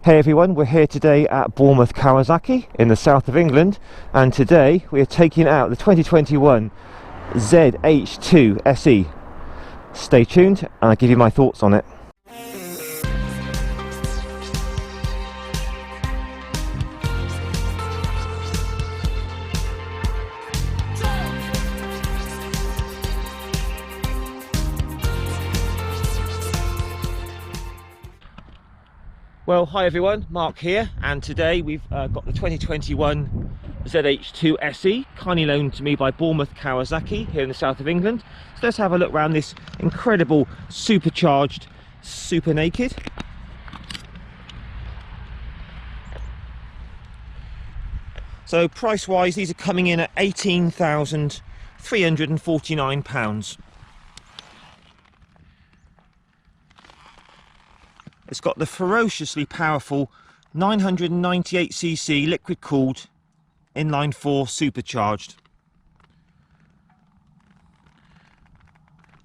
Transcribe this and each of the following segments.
Hey everyone, we're here today at Bournemouth Kawasaki in the south of England, and today we are taking out the 2021 Z H2 Se. Stay tuned and I'll give you my thoughts on it. Well, hi everyone, Mark here, and today we've got the 2021 Z H2 Se, kindly loaned to me by Bournemouth Kawasaki here in the south of England. So let's have a look around this incredible supercharged Super Naked. So price wise, these are coming in at £18,349. It's got the ferociously powerful 998cc liquid cooled inline 4 supercharged.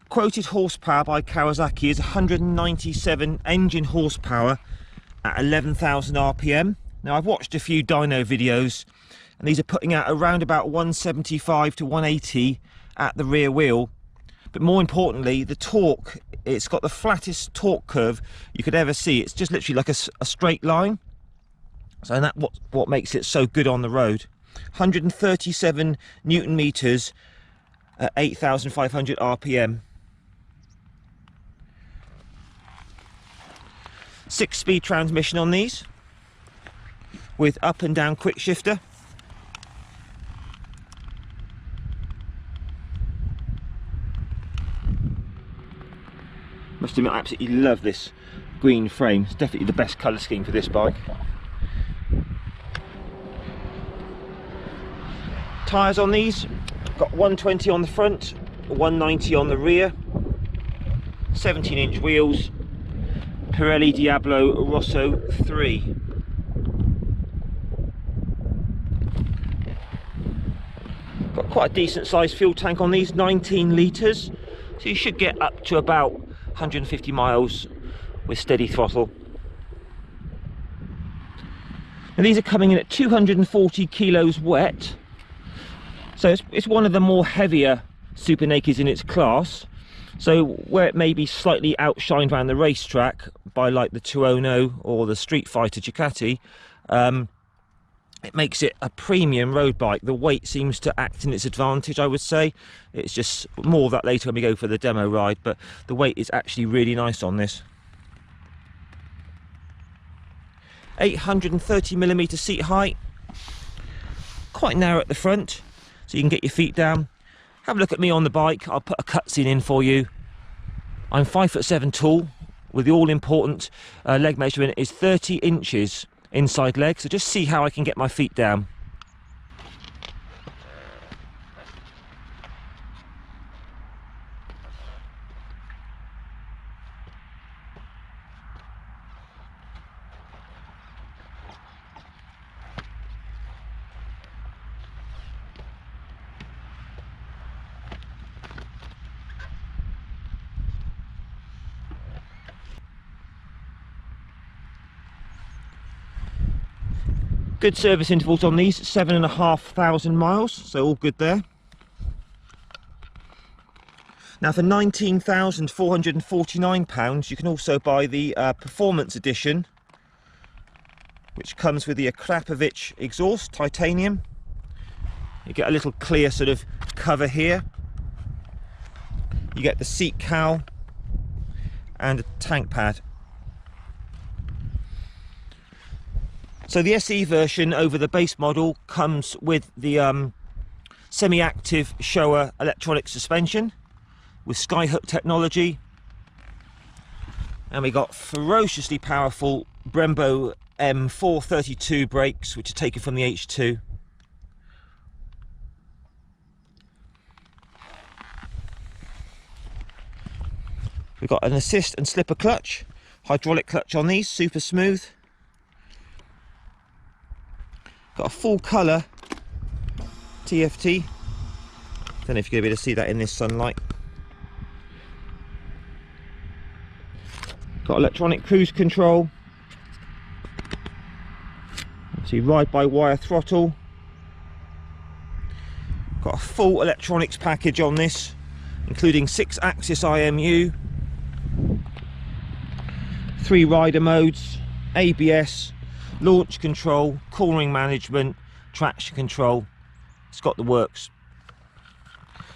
Quoted horsepower by Kawasaki is 197 engine horsepower at 11,000 RPM. Now I've watched a few dyno videos and these are putting out around about 175 to 180 at the rear wheel. But more importantly, the torque, it's got the flattest torque curve you could ever see. It's just literally like a straight line. So that's what makes it so good on the road. 137 Newton meters at 8,500 RPM. 6-speed transmission on these with up and down quick shifter. Must admit, I absolutely love this green frame. It's definitely the best colour scheme for this bike. Tyres on these, got 120 on the front, 190 on the rear, 17-inch wheels, Pirelli Diablo Rosso 3. Got quite a decent sized fuel tank on these, 19 litres, so you should get up to about 150 miles with steady throttle. And these are coming in at 240 kilos wet, so it's one of the more heavier Super Nakeds in its class. So where it may be slightly outshined around the racetrack by like the Tuono or the Street Fighter Ducati, it makes it a premium road bike. The weight seems to act in its advantage, I would say. It's just more of that later when we go for the demo ride, but the weight is actually really nice on this. 830mm seat height, quite narrow at the front, so you can get your feet down. Have a look at me on the bike. I'll put a cutscene in for you. I'm 5'7" tall, with the all-important leg measurement is 30 inches inside leg, so just see how I can get my feet down. Good service intervals on these, 7,500 miles, so all good there. Now for £19,449 you can also buy the Performance Edition, which comes with the Akrapovic exhaust, titanium. You get a little clear sort of cover here. You get the seat cowl and a tank pad. So the SE version over the base model comes with the semi-active Showa electronic suspension with Skyhook technology, and we got ferociously powerful Brembo M432 brakes, which are taken from the H2. We've got an assist and slipper clutch, hydraulic clutch on these, super smooth. Got a full colour TFT. Don't know if you're going to be able to see that in this sunlight. Got electronic cruise control. So you ride by wire throttle. Got a full electronics package on this, including 6-axis IMU, 3 rider modes, ABS, launch control, cornering management, traction control. It's got the works.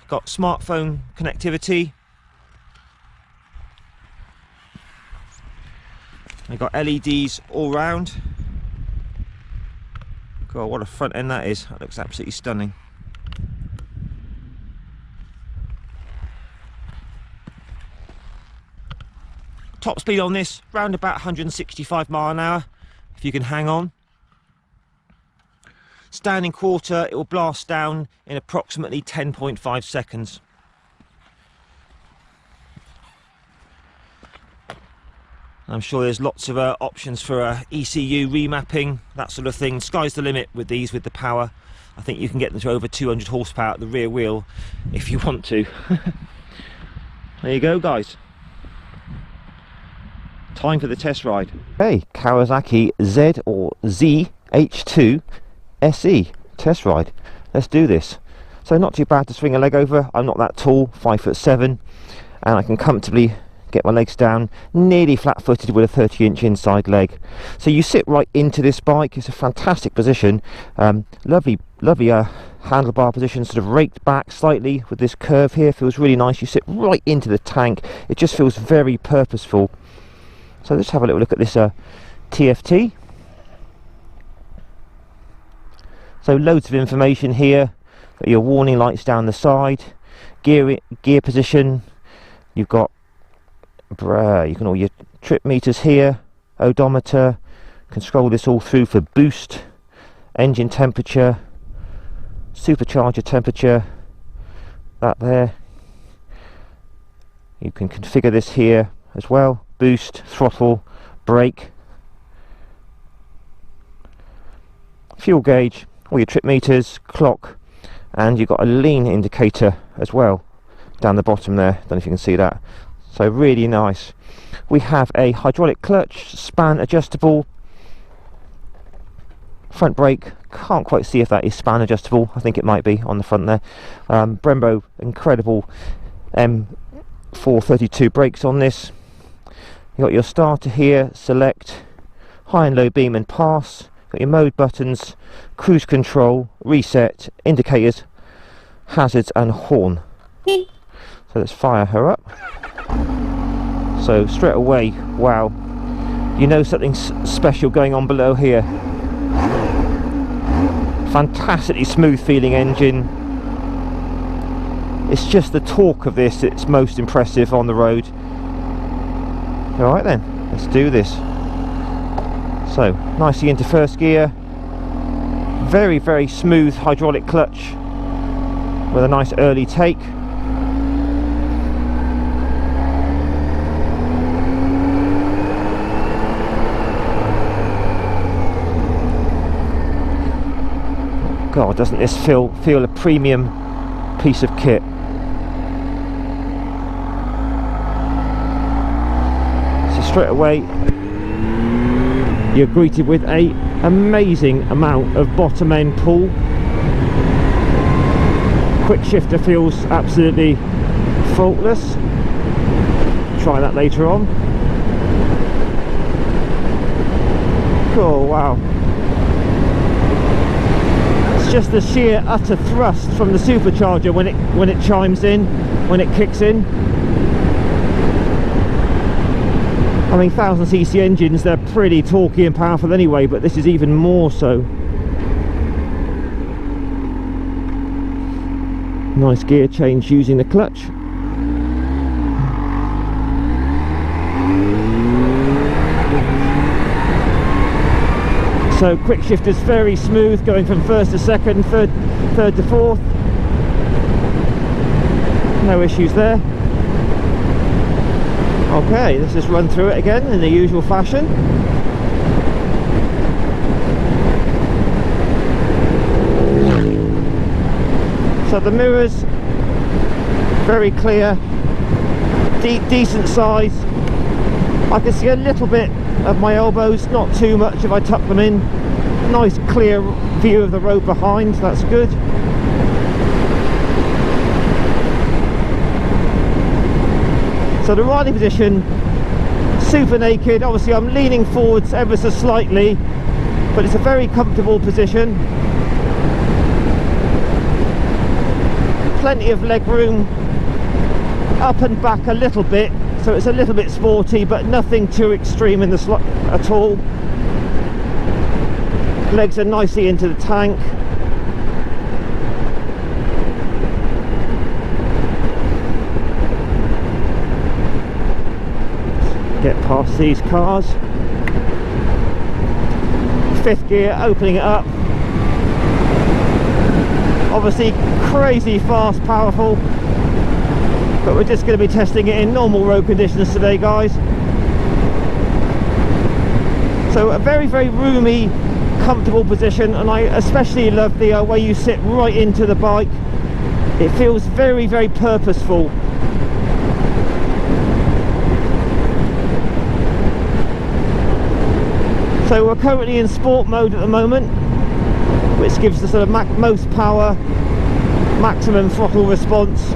Got smartphone connectivity. We've got LEDs all round. God, what a front end that is. That looks absolutely stunning. Top speed on this, round about 165 mile an hour, if you can hang on. Standing quarter, it will blast down in approximately 10.5 seconds. I'm sure there's lots of options for ECU remapping, that sort of thing. Sky's the limit with these, with the power. I think you can get them to over 200 horsepower at the rear wheel if you want to. There you go, guys. Time for the test ride. Hey, Kawasaki Z or Z H2 Se test ride. Let's do this. So not too bad to swing a leg over. I'm not that tall, 5'7", and I can comfortably get my legs down, nearly flat-footed with a 30-inch inside leg. So you sit right into this bike. It's a fantastic position. Lovely handlebar position, sort of raked back slightly with this curve here. Feels really nice. You sit right into the tank. It just feels very purposeful. So let's have a little look at this TFT. So loads of information here. Got your warning lights down the side, gear position. You've got you can all your trip meters here, odometer. Can scroll this all through for boost, engine temperature, supercharger temperature. That there. You can configure this here as well. Boost, throttle, brake, fuel gauge, all your trip meters, clock, and you've got a lean indicator as well down the bottom there. Don't know if you can see that. So really nice. We have a hydraulic clutch, span adjustable, front brake. Can't quite see if that is span adjustable. I think it might be on the front there. Brembo incredible M432 brakes on this. You got your starter here, select, high and low beam and pass. Got your mode buttons, cruise control, reset, indicators, hazards and horn. So let's fire her up. So straight away, wow, you know something's special going on below here. Fantastically smooth feeling engine. It's just the torque of this that's most impressive on the road. Alright then, let's do this. So, nicely into first gear. Very, very smooth hydraulic clutch with a nice early take. God, doesn't this feel a premium piece of kit? Straight away you're greeted with a amazing amount of bottom end pull. Quick shifter feels absolutely faultless. Try that later on. Oh wow, it's just the sheer utter thrust from the supercharger when it chimes in, when it kicks in. I mean, 1000cc engines, they're pretty torquey and powerful anyway, but this is even more so. Nice gear change using the clutch. So quick shift is very smooth, going from first to second, third to fourth. No issues there. Okay, let's just run through it again in the usual fashion. So the mirrors, very clear, decent size. I can see a little bit of my elbows, not too much if I tuck them in. nice clear view of the road behind, that's good. So the riding position, super naked. Obviously I'm leaning forwards ever so slightly, but it's a very comfortable position. Plenty of leg room, up and back a little bit, so it's a little bit sporty, but nothing too extreme in the slot at all. Legs are nicely into the tank. Get past these cars. Fifth gear, opening it up. Obviously crazy fast, powerful, but we're just going to be testing it in normal road conditions today, guys. So a very, very roomy, comfortable position, and I especially love the way you sit right into the bike. It feels very, very purposeful. So we're currently in sport mode at the moment, which gives the sort of most power, maximum throttle response.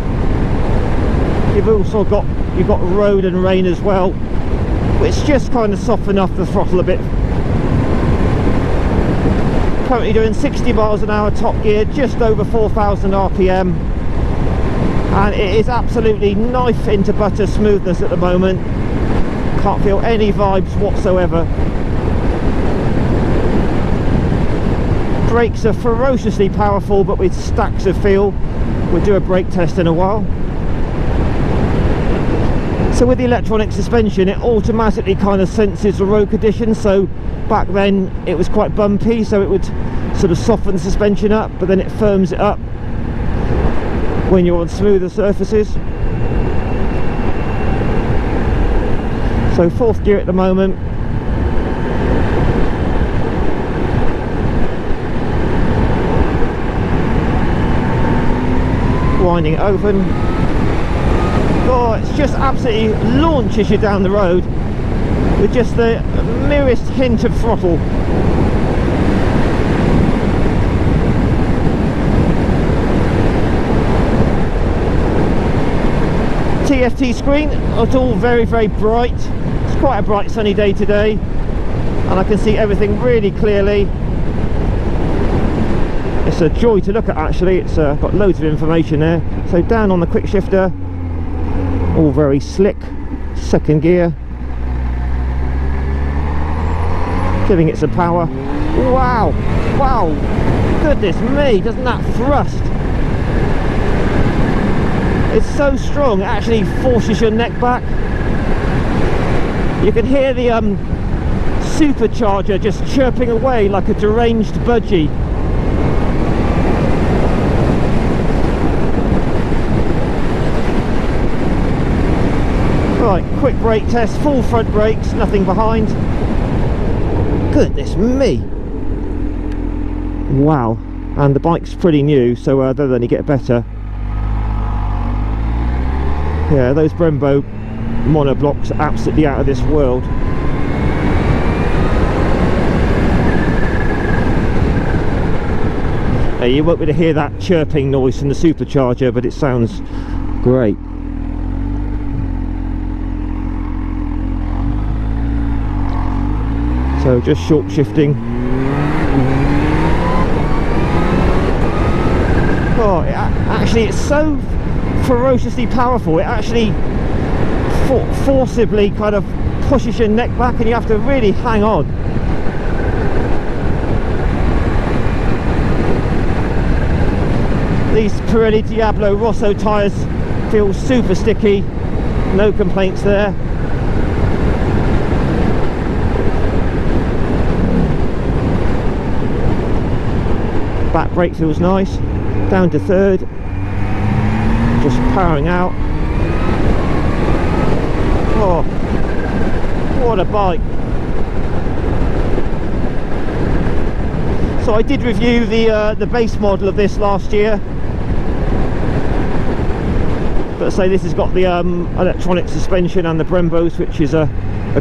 You've also got road and rain as well, which just kind of soften off the throttle a bit. Currently doing 60 miles an hour top gear, just over 4,000 RPM, and it is absolutely knife into butter smoothness at the moment. Can't feel any vibes whatsoever. Brakes are ferociously powerful, but with stacks of feel. We'll do a brake test in a while. So with the electronic suspension, it automatically kind of senses the road conditions. So back then it was quite bumpy, so it would sort of soften the suspension up, but then it firms it up when you're on smoother surfaces. So fourth gear at the moment. Winding it open. Oh, it's just absolutely launches you down the road with just the merest hint of throttle. TFT screen, it's all very, very bright. It's quite a bright sunny day today, and I can see everything really clearly. It's a joy to look at, actually. It's got loads of information there. So down on the quick shifter, all very slick. Second gear, giving it some power. Wow, wow, goodness me, doesn't that thrust? It's so strong, it actually forces your neck back. You can hear the supercharger just chirping away like a deranged budgie. Right, quick brake test, full front brakes, nothing behind. Goodness me! Wow, and the bike's pretty new, so they'll only get better. Yeah, those Brembo monoblocks are absolutely out of this world. You won't be able to hear that chirping noise from the supercharger, but it sounds great. So just short shifting. Oh, actually it's so ferociously powerful, it actually forcibly kind of pushes your neck back, and you have to really hang on. These Pirelli Diablo Rosso tyres feel super sticky, no complaints there. Back brake feels nice. Down to third, just powering out. Oh, what a bike. So I did review the base model of this last year, but say this has got the electronic suspension and the Brembos, which is a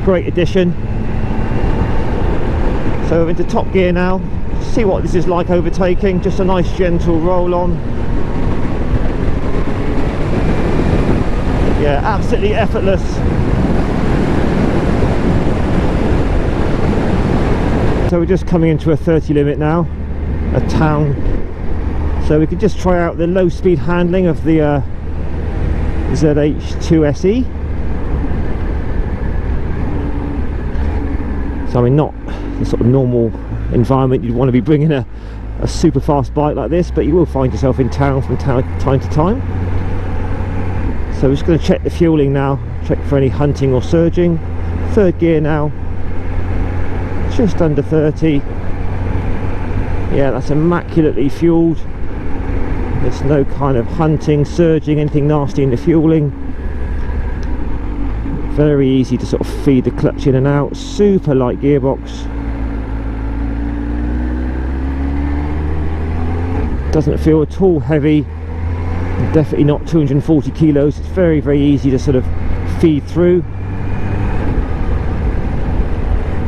great addition. So we're into top gear now. See what this is like overtaking. Just a nice gentle roll on. Yeah, absolutely effortless. So we're just coming into a 30 limit now, a town. So we could just try out the low speed handling of the ZH2 Se. So I mean, not the sort of normal environment you'd want to be bringing a super fast bike like this, but you will find yourself in town from time to time. So we're just going to check the fueling now, check for any hunting or surging. Third gear now, just under 30. Yeah, that's immaculately fueled. There's no kind of hunting, surging, anything nasty in the fueling. Very easy to sort of feed the clutch in and out. Super light gearbox. Doesn't feel at all heavy. Definitely not 240 kilos. It's very, very easy to sort of feed through.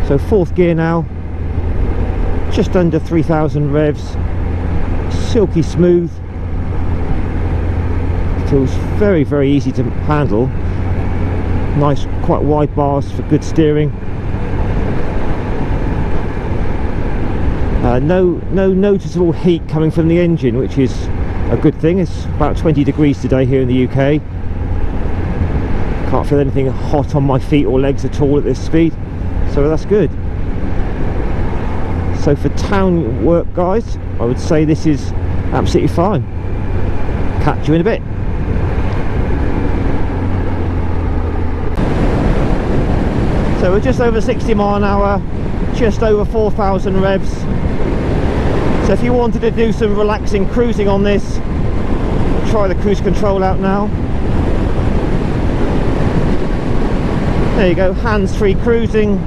So fourth gear now, just under 3,000 revs. Silky smooth. Feels very, very easy to handle. Nice, quite wide bars for good steering. No noticeable heat coming from the engine, which is a good thing. It's about 20 degrees today here in the UK. Can't feel anything hot on my feet or legs at all at this speed, so that's good. So for town work, guys, I would say this is absolutely fine. Catch you in a bit. So we're just over 60 mile an hour, just over 4,000 revs. So if you wanted to do some relaxing cruising on this, try the cruise control out now. There you go, hands-free cruising.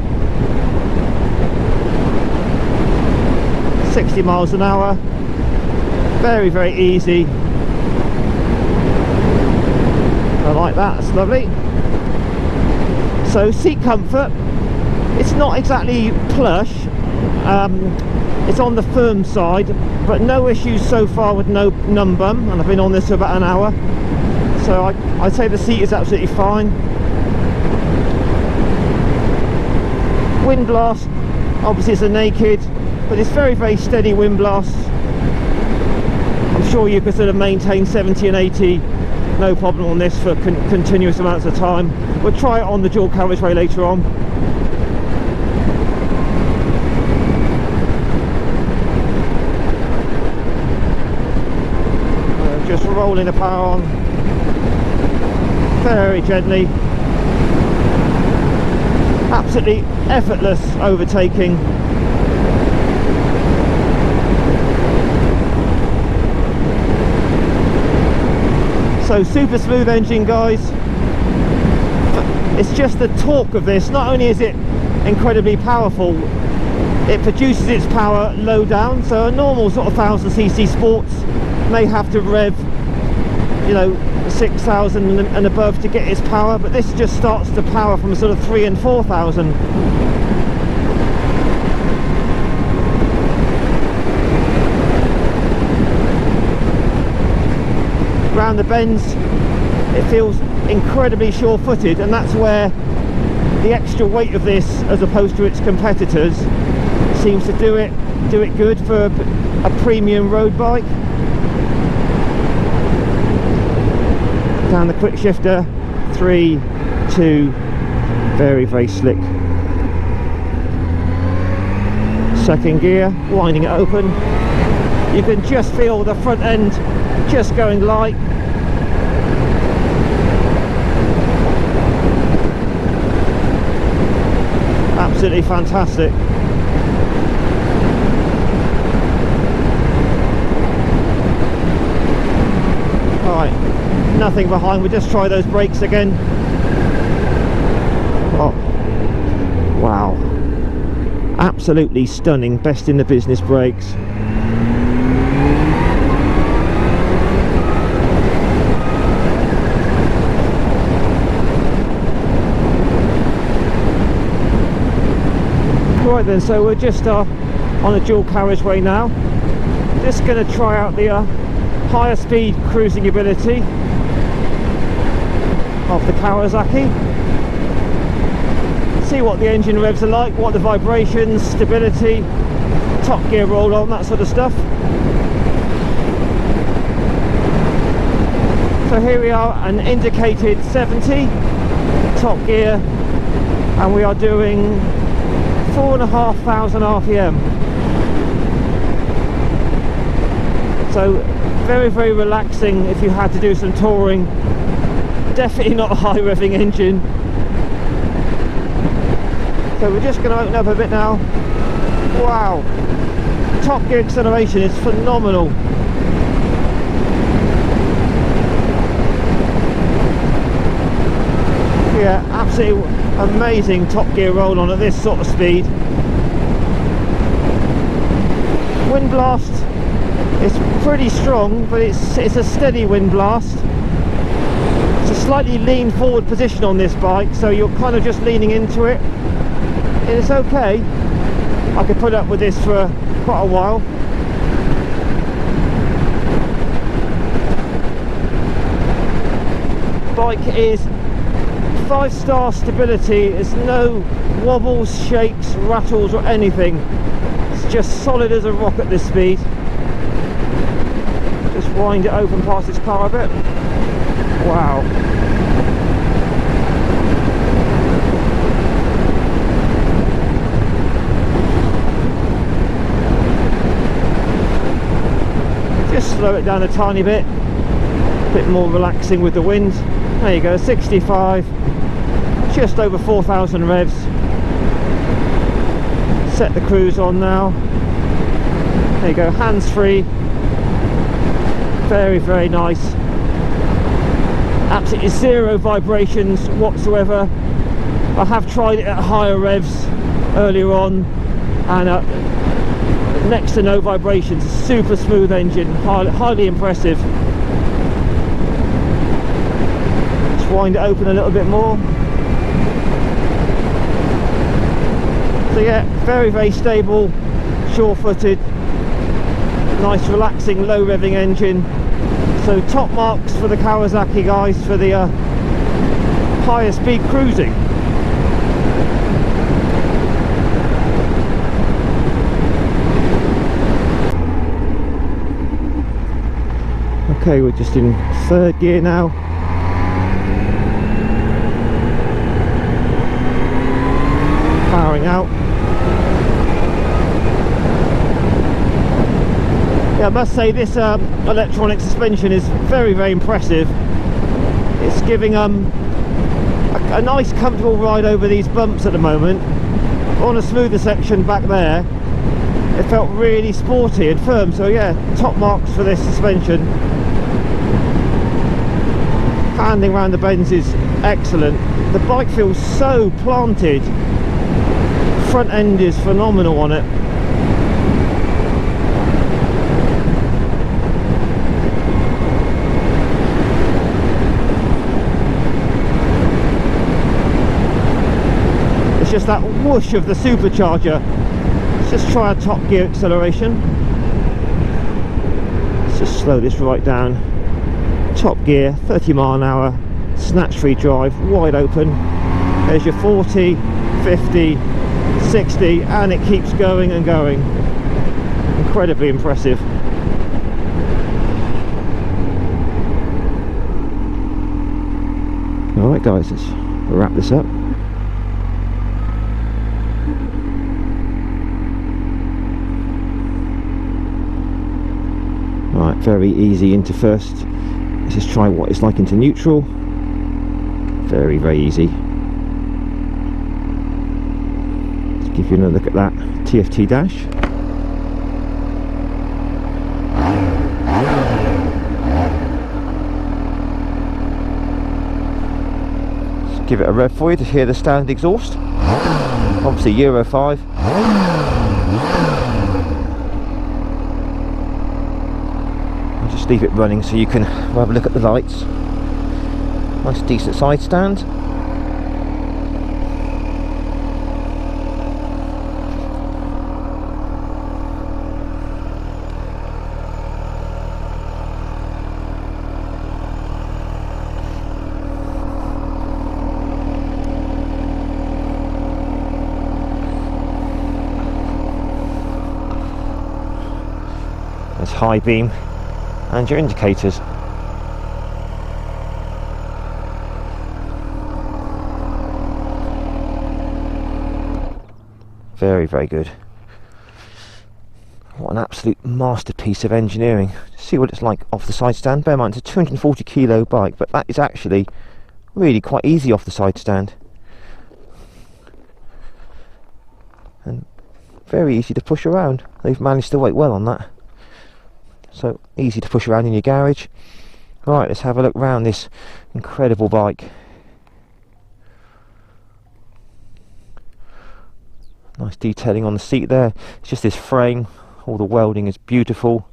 60 miles an hour. Very, very easy. I like that, that's lovely. So seat comfort, it's not exactly plush, it's on the firm side, but no issues so far with no numb bum, and I've been on this for about an hour, so I'd say the seat is absolutely fine. Wind blast, obviously it's a naked, but it's very, very steady wind blast. I'm sure you could sort of maintain 70 and 80 no problem on this for continuous amounts of time. We'll try it on the dual carriageway later on. Just rolling the power on very gently. Absolutely effortless overtaking. So super smooth engine, guys. It's just the torque of this. Not only is it incredibly powerful, it produces its power low down. So a normal sort of 1000cc sports may have to rev, you know, 6,000 and above to get its power, but this just starts to power from sort of 3,000 and 4,000. Around the bends it feels incredibly sure-footed, and that's where the extra weight of this as opposed to its competitors seems to do it good for a premium road bike. Down the quick shifter, 3, 2, very, very slick. Second gear, winding it open, you can just feel the front end just going light. Absolutely fantastic. Alright, nothing behind, we'll just try those brakes again. Oh, wow, absolutely stunning, best in the business brakes. Right then, so we're just on a dual carriageway now. Just going to try out the higher speed cruising ability of the Kawasaki. See what the engine revs are like, what the vibrations, stability, top gear roll on, that sort of stuff. So here we are, an indicated 70 top gear, and we are doing 4,500 RPM. So very, very relaxing if you had to do some touring. Definitely not a high revving engine. So we're just going to open up a bit now. Wow, top gear acceleration is phenomenal. Yeah, absolutely amazing top gear roll on at this sort of speed. Wind blast, it's pretty strong, but it's a steady wind blast. It's a slightly lean forward position on this bike, so you're kind of just leaning into it. It's okay. I could put up with this for quite a while. Bike is 5-star stability. There's no wobbles, shakes, rattles or anything. It's just solid as a rock at this speed. Just wind it open past this car a bit. Wow. Just slow it down a tiny bit. A bit more relaxing with the wind. There you go, 65. Just over 4,000 revs. Set the cruise on now. There you go, hands free. Very, very nice. Absolutely zero vibrations whatsoever. I have tried it at higher revs earlier on, and next to no vibrations. Super smooth engine, highly impressive. Just wind it open a little bit more. So yeah, very, very stable, sure-footed, nice relaxing low revving engine. So top marks for the Kawasaki guys for the higher speed cruising. Okay, we're just in third gear now. Powering out. Yeah, I must say this electronic suspension is very, very impressive. It's giving a nice comfortable ride over these bumps at the moment. On a smoother section back there, it felt really sporty and firm. So yeah, top marks for this suspension. Handling around the bends is excellent. The bike feels so planted. Front end is phenomenal on it. It's just that whoosh of the supercharger. Let's just try a top gear acceleration. Let's just slow this right down. Top gear, 30 mile an hour, snatch free drive, wide open. There's your 40, 50, 60, and it keeps going and going. Incredibly impressive. Alright guys, let's wrap this up. Alright, very easy into first. Let's just try what it's like into neutral. Very, very easy. Let's give you another look at that TFT dash. Let's give it a rev for you to hear the standard exhaust. Obviously Euro 5. Just leave it running so you can have a look at the lights. Nice decent side stand. There's high beam and your indicators. Very, very good. What an absolute masterpiece of engineering. See what it's like off the side stand. Bear in mind, it's a 240 kilo bike, but that is actually really quite easy off the side stand. And very easy to push around. They've managed to weight well on that. So easy to push around in your garage. Right, let's have a look round this incredible bike. Nice detailing on the seat there. It's just this frame. All the welding is beautiful.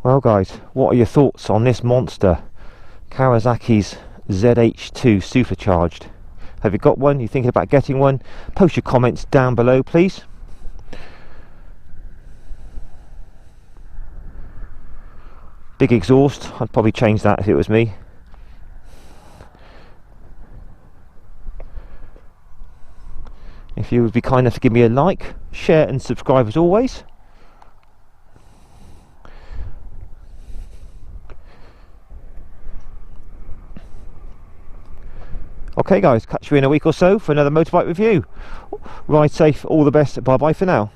Well guys, what are your thoughts on this monster? Kawasaki's Z H2 Supercharged. Have you got one? You're thinking about getting one? Post your comments down below, please. Big exhaust. I'd probably change that if it was me. If you would be kind enough to give me a like, share and subscribe as always. Okay guys, catch you in a week or so for another motorbike review. Ride safe, all the best, bye bye for now.